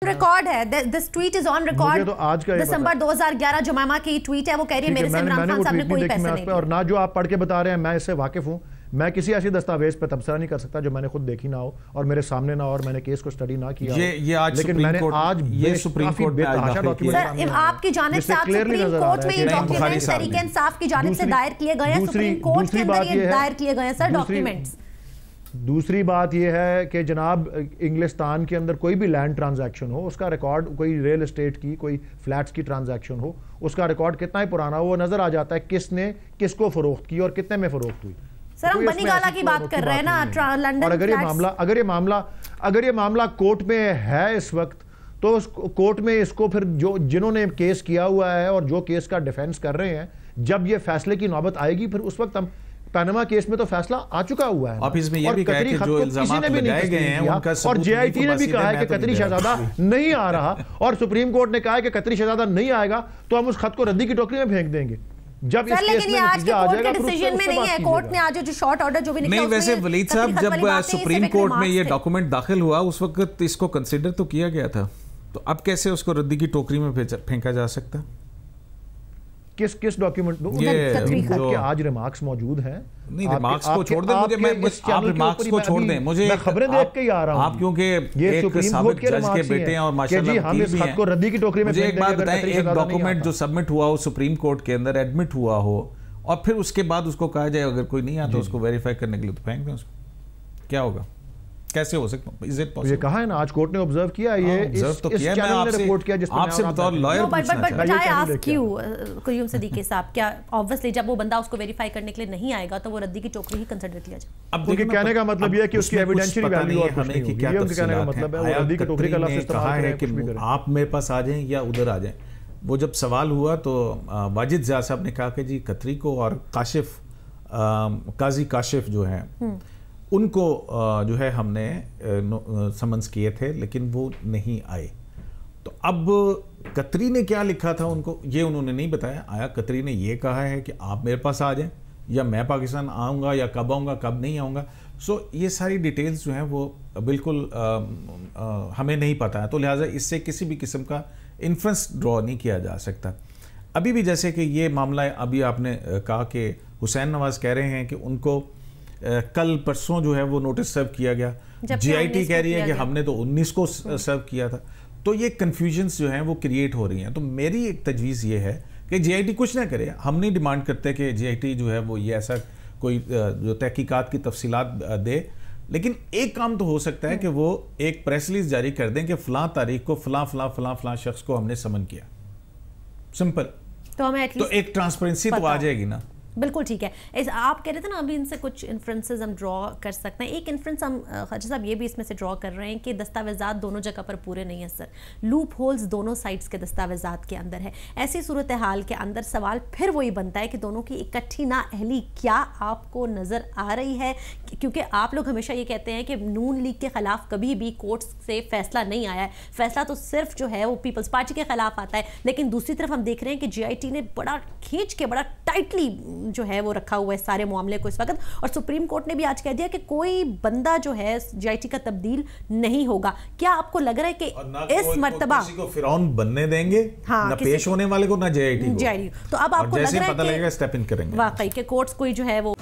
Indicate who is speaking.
Speaker 1: Record है, this tweet is on record.
Speaker 2: तो आज का
Speaker 1: दिसंबर 2011 जुमैमा की ट्वीट है, वो कह रही है मेरे से इमरान खान साहब ने कोई पैसे नहीं दिए।
Speaker 2: और ना जो आप पढ़ के बता रहे हैं मैं इससे वाकिफ हूँ। मैं किसी ऐसी दस्तावेज पर तबसरा नहीं कर सकता जो मैंने खुद देखी ना हो और मेरे सामने ना हो और मैंने केस को स्टडी ना किया।
Speaker 3: ये आज
Speaker 2: लेकिन मैंने आज
Speaker 3: ये सुप्रीम कोर्ट में
Speaker 1: सर आपकी जानिब से आज सुप्रीम कोर्ट में ये डॉक्यूमेंट्स तरीके इंसाफ की जानिब से दायर किए गए हैं, सुप्रीम कोर्ट के अंदर ये दायर किए गए हैं सर डॉक्यूमेंट्स।
Speaker 2: दूसरी बात यह है कि जनाब इंग्लिस्तान के अंदर कोई भी लैंड ट्रांजैक्शन हो, उसका रिकॉर्ड, कोई रियल एस्टेट की, कोई फ्लैट्स की ट्रांजैक्शन हो, उसका रिकॉर्ड कितना ही पुराना हो वो नजर आ जाता है किसने किसको फरोख्त की और कितने में फरोख्त हुई।
Speaker 1: सर हम बनीगाला की बात कर रहे हैं ना, लंदन।
Speaker 2: और अगर ये मामला कोर्ट में है इस वक्त, तो उस कोर्ट में इसको फिर जो जिन्होंने केस किया हुआ है और जो केस का डिफेंस कर रहे हैं, जब ये फैसले की नौबत आएगी फिर उस वक्त हम पनामा केस में तो फैसला आ चुका हुआ है।
Speaker 3: ऑफिस में ये भी कहा कि जो इल्जामात लगाए गए हैं उनका
Speaker 2: और जेआईटी ने भी कहा है कि कतरी शहजादा नहीं आ रहा और सुप्रीम कोर्ट ने कहा है कि कतरी शहजादा नहीं आएगा तो हम उस खत को रद्दी की टोकरी में फेंक देंगे। जब इस केस में आज के कोर्ट के डिसीजन में नहीं है, कोर्ट ने आज जो शॉर्ट ऑर्डर जो भी निकला
Speaker 3: नहीं, वैसे वलीद साहब जब सुप्रीम कोर्ट में ये डॉक्यूमेंट दाखिल हुआ उस वक्त इसको कंसीडर तो किया गया था, तो अब कैसे उसको रद्दी की टोकरी में फेंका जा सकता?
Speaker 2: किस डॉक्यूमेंट के आज रिमार्क्स मौजूद हैं?
Speaker 3: नहीं, रिमार्क्स को छोड़ दें, मुझे आप रिमार्क्स को छोड़ दें, मुझे
Speaker 2: खबरें देख के ही आ रहा हूं।
Speaker 3: आप क्योंकि
Speaker 2: ये
Speaker 3: एक साबित जज के बेटे हैं और माशाल्लाह
Speaker 2: हम इस खत को रद्दी की टोकरी में
Speaker 3: मुझे एक बात बताएं, एक डॉक्यूमेंट जो सबमिट हुआ हो सुप्रीम कोर्ट के अंदर एडमिट हुआ हो और फिर उसके बाद उसको कहा जाए अगर कोई नहीं आता तो उसको वेरीफाई करने के लिए तो फेंक दें उसको, क्या होगा? कैसे हो सकता है? Is it possible?
Speaker 2: ये कहा है ना, आज कोर्ट ने ऑब्जर्व किया, ये इस चैनल ने रिपोर्ट किया जिसमें
Speaker 3: आपसे बतौर lawyer
Speaker 1: but I ask you Qayyum Siddiqui साहब, क्या ऑब्वियसली जब वो बंदा उसको वेरीफाई करने के लिए नहीं आएगा तो वो रद्दी की टोकरी ही कंसीडर किया जाए?
Speaker 2: अब देखिए कहने का मतलब ये है कि उसकी एविडेंशियल वैल्यू और कुछ नहीं होगी, ये उनके कहने का मतलब है। वो रद्दी की टोकरी का लफ्ज इस्तेमाल है कि
Speaker 3: आप मेरे पास आ जाएं या उधर आ जाएं। वो जब सवाल हुआ तो वाजिद ज़िया साहब ने कहा कि जी कतरी को और काशिफ, काजी काशिफ जो हैं उनको जो है हमने समन्स किए थे लेकिन वो नहीं आए। तो अब कतरी ने क्या लिखा था उनको ये उन्होंने नहीं बताया। आया कतरी ने ये कहा है कि आप मेरे पास आ जाएं या मैं पाकिस्तान आऊँगा या कब आऊँगा कब नहीं आऊँगा। सो ये सारी डिटेल्स जो हैं वो बिल्कुल हमें नहीं पता है, तो लिहाजा इससे किसी भी किस्म का इन्फ्रेंस ड्रॉ नहीं किया जा सकता। अभी भी जैसे कि ये मामला अभी आपने कहा कि हुसैन नवाज कह रहे हैं कि उनको कल परसों जो है वो नोटिस सर्व किया गया, जीआईटी कह रही है कि हमने तो 19 को सर्व किया था। तो ये कन्फ्यूजन्स जो हैं वो क्रिएट हो रही हैं। तो मेरी एक तजवीज़ ये है कि जीआईटी कुछ ना करे। हम नहीं डिमांड करते कि जीआईटी जो है वो ये ऐसा कोई जो तहकीकात की तफसीलात दे, लेकिन एक काम तो हो सकता है कि वो एक प्रेस रिलीज जारी कर दें कि फ़लाँ तारीख को फ़लाँ शख्स को हमने समन किया। सिंपल। तो एक ट्रांसपेरेंसी तो आ जाएगी ना।
Speaker 1: बिल्कुल ठीक है। आप कह रहे थे ना अभी इनसे कुछ इन्फ्रेंसेस हम ड्रॉ कर सकते हैं। एक इन्फ्रेंस हम खाजा साहब ये भी इसमें से ड्रॉ कर रहे हैं कि दस्तावेजात दोनों जगह पर पूरे नहीं है सर, लूप होल्स दोनों साइड्स के दस्तावेजात के अंदर है। ऐसी सूरत हाल के अंदर सवाल फिर वही बनता है कि दोनों की इकट्ठी नाअहली क्या आपको नज़र आ रही है? क्योंकि आप लोग हमेशा ये कहते हैं कि नून लीग के खिलाफ कभी भी कोर्ट से फैसला नहीं आया है, फैसला तो सिर्फ जो है वो पीपल्स पार्टी के खिलाफ आता है। लेकिन दूसरी तरफ हम देख रहे हैं कि जीआईटी ने बड़ा खींच के बड़ा टाइटली जो है वो रखा हुआ है सारे मामले को इस वक्त, और सुप्रीम कोर्ट ने भी आज कह दिया कि कोई बंदा जो है जीआईटी का तब्दील नहीं होगा। क्या आपको लग रहा है कि इस मर्तबा
Speaker 3: किसी को फिरौन बनने देंगे? हाँ, ना पेश होने वाले को ना जीआईटी को।
Speaker 1: तो अब आपको लग रहा है
Speaker 3: पता लगेगा स्टेप इन करेंगे
Speaker 1: वाकई के कोर्ट्स कोई जो है वो